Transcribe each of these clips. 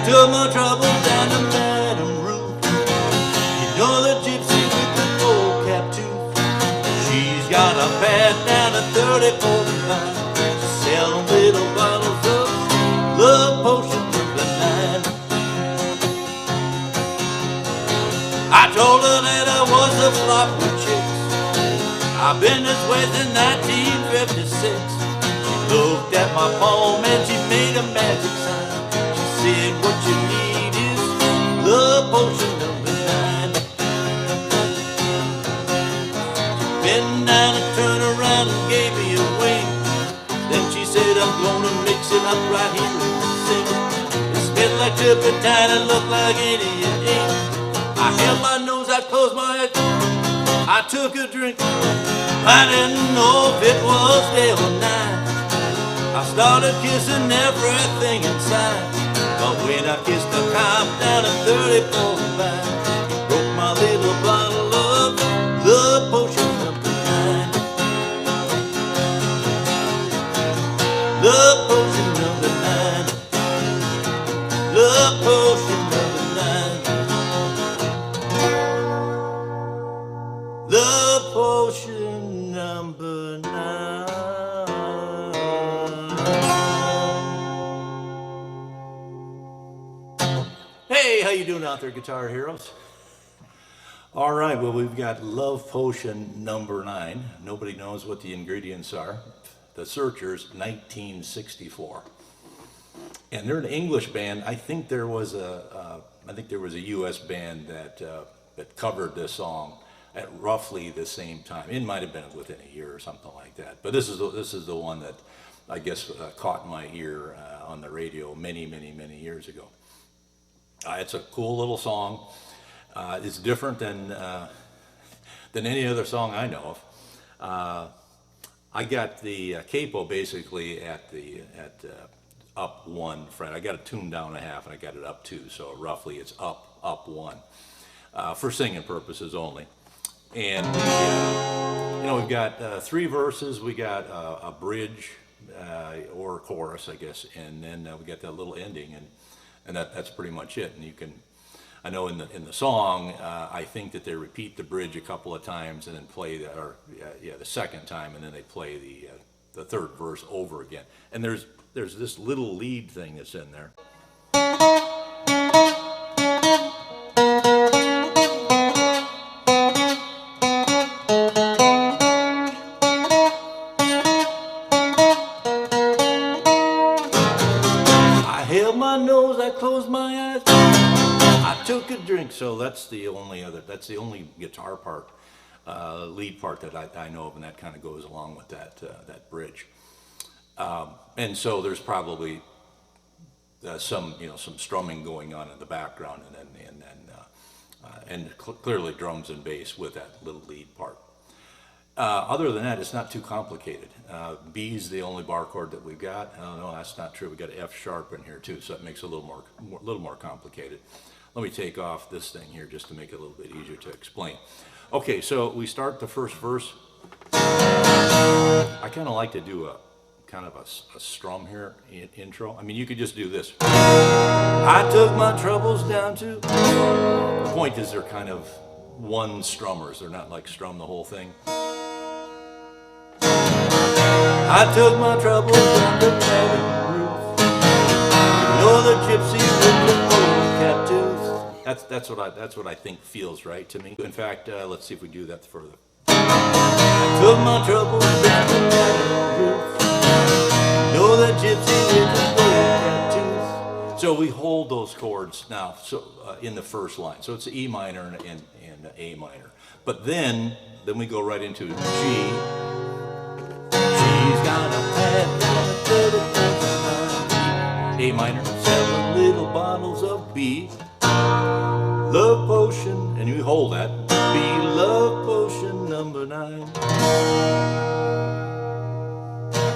took my troubles down to Madame Ruth. You know the gypsy with the gold cap tooth. She's got a pad down to 3045. She's selling little bottles of love potion number 9. I told her that I was a flop with chicks. I've been this way since 1956. She looked at my palm and she made a magic sign. She said, what you need is love potion number 9. She bent down and turned around and gave me a wink. Then she said, I'm gonna mix it up right here in the sink. It smelled like turpentine and looked like Indian ink. I held my nose, I closed my eyes, I took a drink. I didn't know if it was day or night. I started kissing everything inside. But when I kissed the cop down at 3045, he broke my little bottle of love potion number 9. Love potion number 9. Love potion number 9. Love potion number 9. Hey, how you doing out there, guitar heroes? All right, well, we've got Love Potion number 9. Nobody knows what the ingredients are. The Searchers, 1964. And they're an English band. I think there was a U.S. band that covered this song at roughly the same time. It might have been within a year or something like that. But this is the one that I guess caught my ear on the radio many years ago. It's a cool little song. It's different than any other song I know of. I got the capo basically at up 1 fret. I got it tuned down a half and I got it up 2, so roughly it's up 1 for singing purposes only. And we've got 3 verses. We got a bridge or a chorus, I guess, and then we got that little ending, and that's pretty much it. And you can, I know in the song, I think that they repeat the bridge a couple of times and then play the second time, and then they play the third verse over again. And there's this little lead thing that's in there. I held my nose, I closed my eyes, I took a drink. So that's the only guitar part, lead part that I know of, and that kind of goes along with that bridge. And so there's probably some strumming going on in the background, and clearly drums and bass with that little lead part. Other than that, it's not too complicated. B's the only bar chord that we've got. Oh no, that's not true. We got F sharp in here too, so it makes it a little more complicated. Let me take off this thing here just to make it a little bit easier to explain. Okay, so we start the first verse. I kind of like to do a strum here intro. I mean, you could just do this. I took my troubles down to. The point is they're kind of one strummers. They're not like strum the whole thing. I took my troubles down to Madame Ruth. You know the gypsy with the gold cap tooth. That's what I think feels right to me. In fact, let's see if we do that further. I took my troubles down to Madame Ruth. You know the gypsy with the gold cap tooth. So we hold those chords now. So in the first line. So it's E minor and A minor. But then we go right into G. She's got a pad down a 30,000. A minor, 7 little bottles of B. Love potion, and you hold that. B, love potion number 9.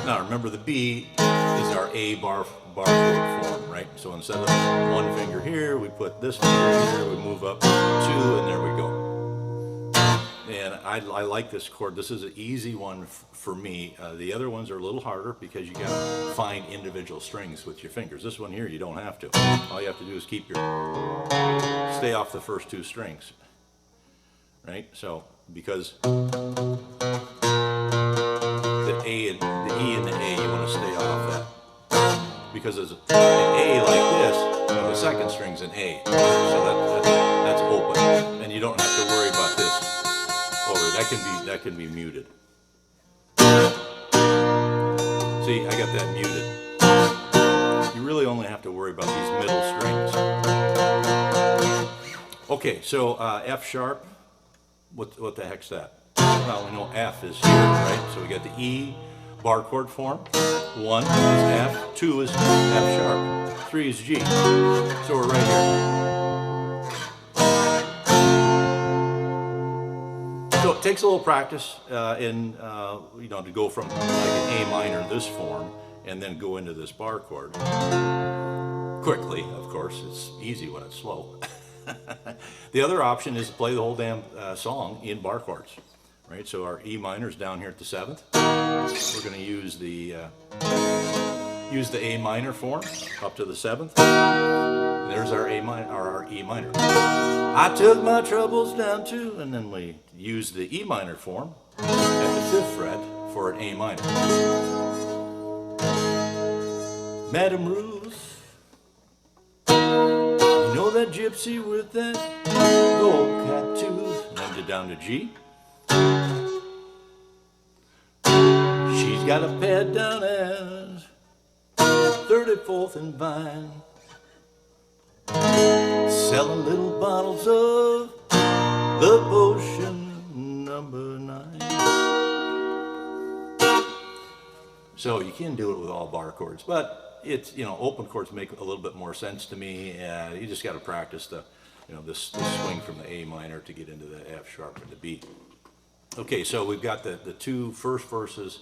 Now remember, the B is our A bar chord form, right? So instead of one finger here, we put this finger here, we move up 2, and there we go. And I like this chord. This is an easy one for me. The other ones are a little harder because you got to find individual strings with your fingers. This one here, you don't have to. All you have to do is stay off the first two strings, right? So because the E and the A, you want to stay off that. Because there's an A like this, and the second string's an A, so that's open, and you don't have to worry about this over. That can be muted. See, I got that muted. You really only have to worry about these middle strings. Okay, so F sharp. What the heck's that? Well, we know F is here, right? So we got the E bar chord form. 1 is F, 2 is F sharp, 3 is G. So we're right here. So it takes a little practice to go from like an A minor, this form, and then go into this bar chord. Quickly, of course. It's easy when it's slow. The other option is to play the whole damn song in bar chords. Right, so our E minor is down here at the 7th. We're going to use the A minor form up to the 7th. There's our E minor. I took my troubles down to, and then we use the E minor form at the 5th fret for an A minor. Madame Ruth, you know that gypsy with that gold cat tooth, and then down to G. She's got a pad down as 34th and Vine, selling little bottles of the potion number 9. So you can do it with all bar chords, but it's, open chords make a little bit more sense to me. You just got to practice this swing from the A minor to get into the F sharp and the B. Okay, so we've got the two first verses.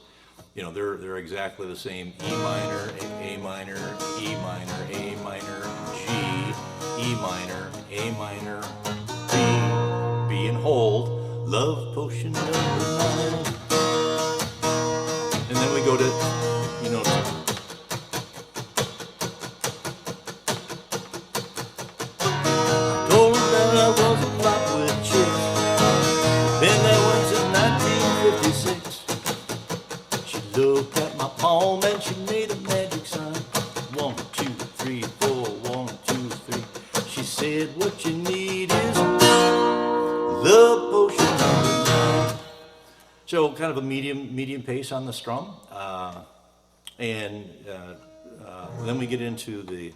They're exactly the same. E minor, A minor, E minor, A minor, G, E minor, A minor, B and hold, love potion number 9. And then we go to, told her that I was a flop with chicks. Been that one since 1956. She looked at my palm and she made a magic sign. 1, 2, 3, 4, 1, 2, 3. She said, what you need is love potion number 9. So kind of a medium pace on the strum. Then we get into the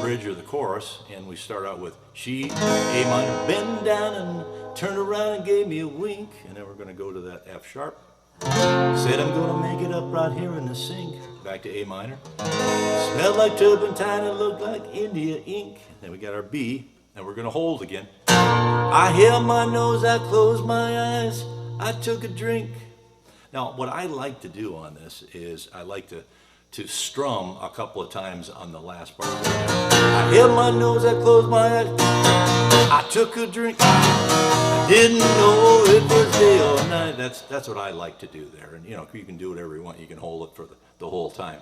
bridge or the chorus, and we start out with she, A minor, bend down and turned around and gave me a wink, and then we're going to go to that F sharp. Said I'm going to make it up right here in the sink. Back to A minor. Smelled like turpentine and looked like India ink. Then we got our B, and we're going to hold again. I held my nose, I closed my eyes, I took a drink. Now, what I like to do on this is I like to strum a couple of times on the last part. I held my nose, I closed my eyes, I took a drink, I didn't know it was day or night. That's what I like to do there. And you can do whatever you want. You can hold it for the whole time.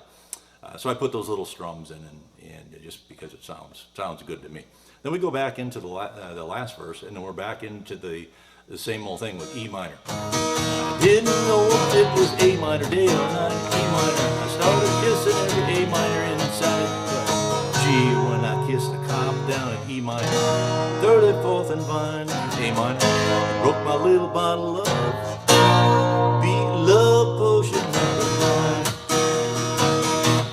So I put those little strums in, and just because it sounds good to me. Then we go back into the last verse, and then we're back into the same old thing with E minor. I didn't know if it was A minor, day or night, E minor. I started kissing every A minor inside. G when I kissed the cop down at E minor. 34th and Vine, A minor. Broke my little bottle of B love potion number 9.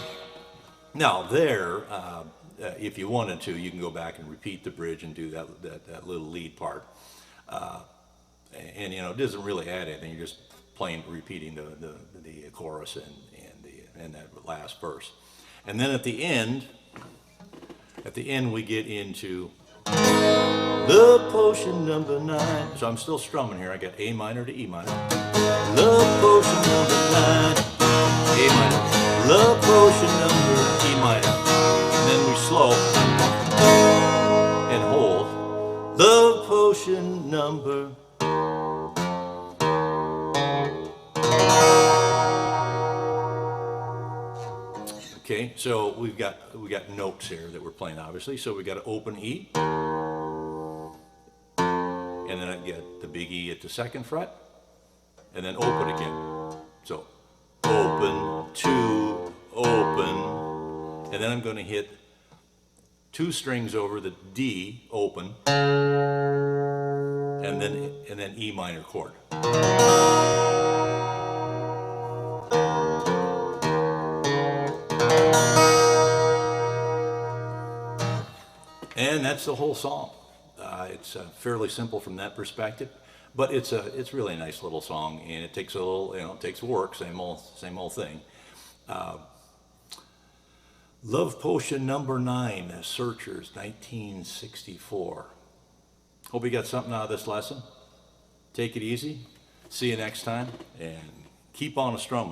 Now there, if you wanted to, you can go back and repeat the bridge and do that little lead part. And it doesn't really add anything. You're just repeating the chorus and that last verse. And then at the end we get into love potion number 9. So I'm still strumming here. I got A minor to E minor. Love potion number 9. A minor. Love potion number E minor. And then we slow and hold. Love potion number Okay, so we got notes here that we're playing, obviously. So we got an open E, and then I get the big E at the second fret, and then open again. So open, two, open, and then I'm going to hit 2 strings over the D, open, and then E minor chord. And that's the whole song. It's fairly simple from that perspective, but it's really a nice little song, and it takes a little, it takes work, same old thing. Love Potion number 9, Searchers, 1964. Hope you got something out of this lesson. Take it easy. See you next time, and keep on a strumming.